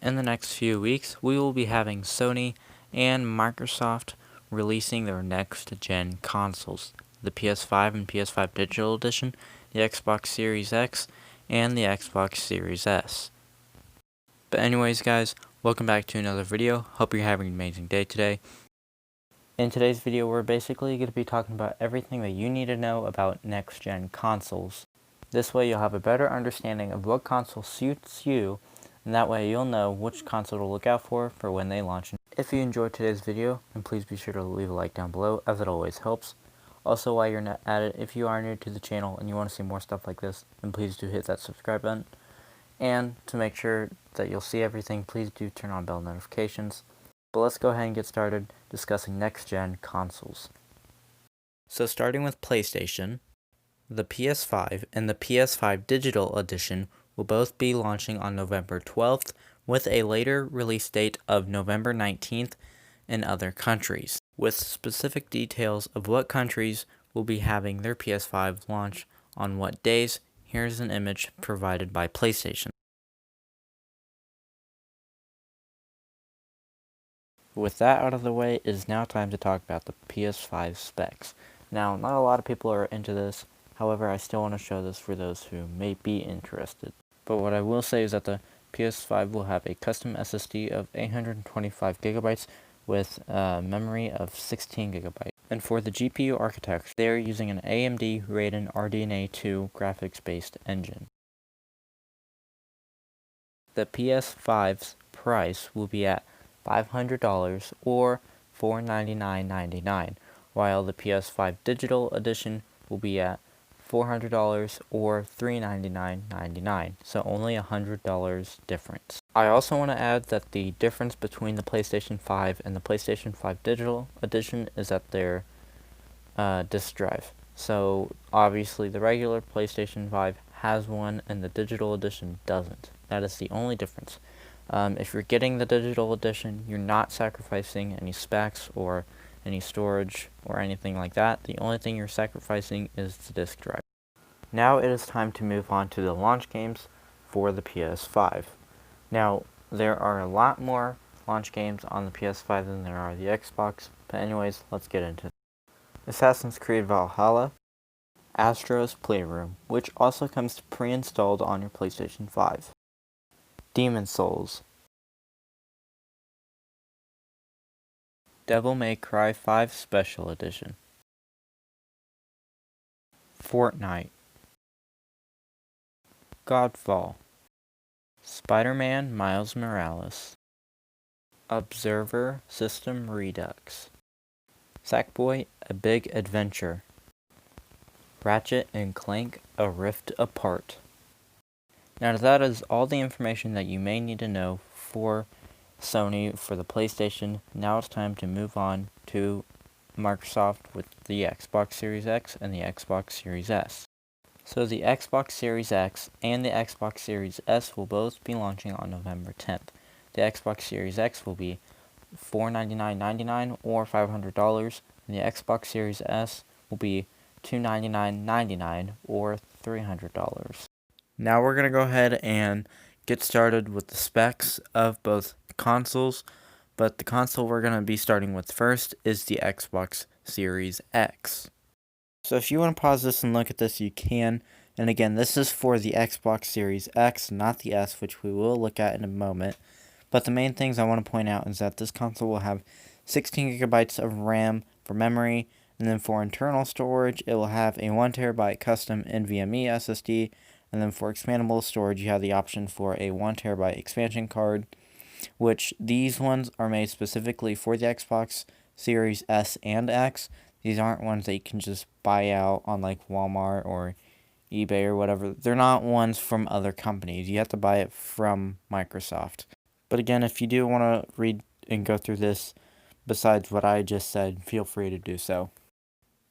in the next few weeks, we will be having Sony and Microsoft releasing their next-gen consoles, the PS5 and PS5 Digital Edition, the Xbox Series X, and the Xbox Series S. But anyways, guys, welcome back to another video. Hope you're having an amazing day today. In today's video, we're basically going to be talking about everything that you need to know about next-gen consoles. This way, you'll have a better understanding of what console suits you, and that way you'll know which console to look out for when they launch. If you enjoyed today's video, then please be sure to leave a like down below, as it always helps. Also, while you're not at it, if you are new to the channel and you want to see more stuff like this, then please do hit that subscribe button. And to make sure that you'll see everything, please do turn on bell notifications. But let's go ahead and get started discussing next-gen consoles. So starting with PlayStation, the PS5 and the PS5 Digital Edition will both be launching on November 12th, with a later release date of November 19th in other countries. With specific details of what countries will be having their PS5 launch on what days, here's an image provided by PlayStation. With that out of the way, it is now time to talk about the PS5 specs. Now, not a lot of people are into this, however, I still want to show this for those who may be interested. But what I will say is that the PS5 will have a custom SSD of 825 gigabytes with memory of 16 gigabytes. And for the GPU architecture, they are using an AMD Radeon RDNA 2 graphics-based engine. The PS5's price will be at $500 or $499.99, while the PS5 Digital Edition will be at $400 or $399.99, so only $100 difference. I also want to add that the difference between the PlayStation 5 and the PlayStation 5 Digital Edition is at their disk drive. So obviously the regular PlayStation 5 has one and the Digital Edition doesn't. That is the only difference. If you're getting the Digital Edition, you're not sacrificing any specs or any storage or anything like that. The only thing you're sacrificing is the disk drive. Now it is time to move on to the launch games for the PS5. Now, there are a lot more launch games on the PS5 than there are the Xbox, but anyways, let's get into it. Assassin's Creed Valhalla, Astro's Playroom, which also comes pre-installed on your PlayStation 5. Demon's Souls, Devil May Cry 5 Special Edition, Fortnite, Godfall, Spider-Man Miles Morales, Observer System Redux, Sackboy: A Big Adventure, Ratchet & Clank: A Rift Apart. Now that is all the information that you may need to know for Sony for the PlayStation. Now it's time to move on to Microsoft with the Xbox Series X and the Xbox Series S. So the Xbox Series X and the Xbox Series S will both be launching on November 10th. The Xbox Series X will be $499.99 or $500, and the Xbox Series S will be $299.99 or $300. Now we're going to go ahead and get started with the specs of both consoles, but the console we're going to be starting with first is the Xbox Series X. So if you want to pause this and look at this, you can. And again, this is for the Xbox Series X, not the S, which we will look at in a moment. But the main things I want to point out is that this console will have 16 gigabytes of RAM for memory, and then for internal storage, it will have a 1 terabyte custom NVMe SSD, and then for expandable storage, you have the option for a 1 terabyte expansion card, which these ones are made specifically for the Xbox Series S and X. These aren't ones that you can just buy out on like Walmart or eBay or whatever. They're not ones from other companies. You have to buy it from Microsoft. But again, if you do want to read and go through this besides what I just said, feel free to do so.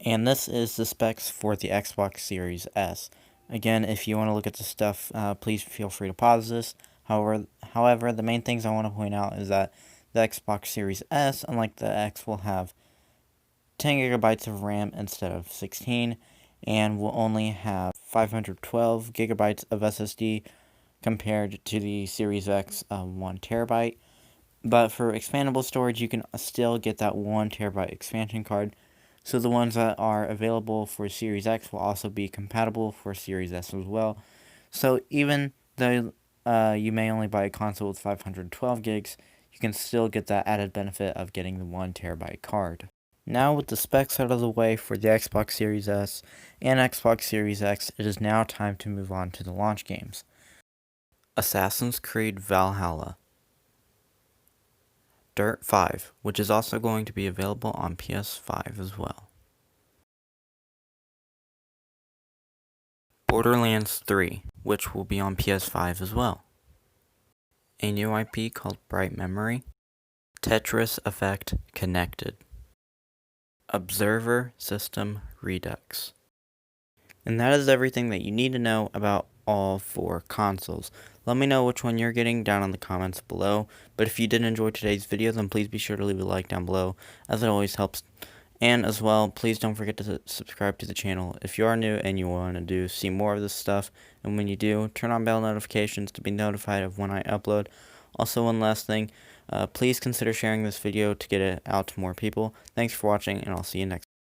And this is the specs for the Xbox Series S. Again, if you want to look at the stuff, please feel free to pause this. However, the main things I want to point out is that the Xbox Series S, unlike the X, will have 10 gigabytes of RAM instead of 16, and will only have 512 gigabytes of SSD compared to the Series X 1 terabyte. But for expandable storage, you can still get that 1 terabyte expansion card. So the ones that are available for Series X will also be compatible for Series S as well. So even though you may only buy a console with 512 gigs, you can still get that added benefit of getting the 1 terabyte card. Now with the specs out of the way for the Xbox Series S and Xbox Series X, it is now time to move on to the launch games. Assassin's Creed Valhalla, Dirt 5, which is also going to be available on PS5 as well, Borderlands 3, which will be on PS5 as well, a new IP called Bright Memory, Tetris Effect Connected, Observer System Redux. And that is everything that you need to know about all 4 consoles. Let me know which one you're getting down in the comments below. But if you did enjoy today's video, then please be sure to leave a like down below, as it always helps. And as well, please don't forget to subscribe to the channel if you are new and you want to see more of this stuff. And when you do, turn on bell notifications to be notified of when I upload. Also, one last thing, please consider sharing this video to get it out to more people. Thanks for watching, and I'll see you next time.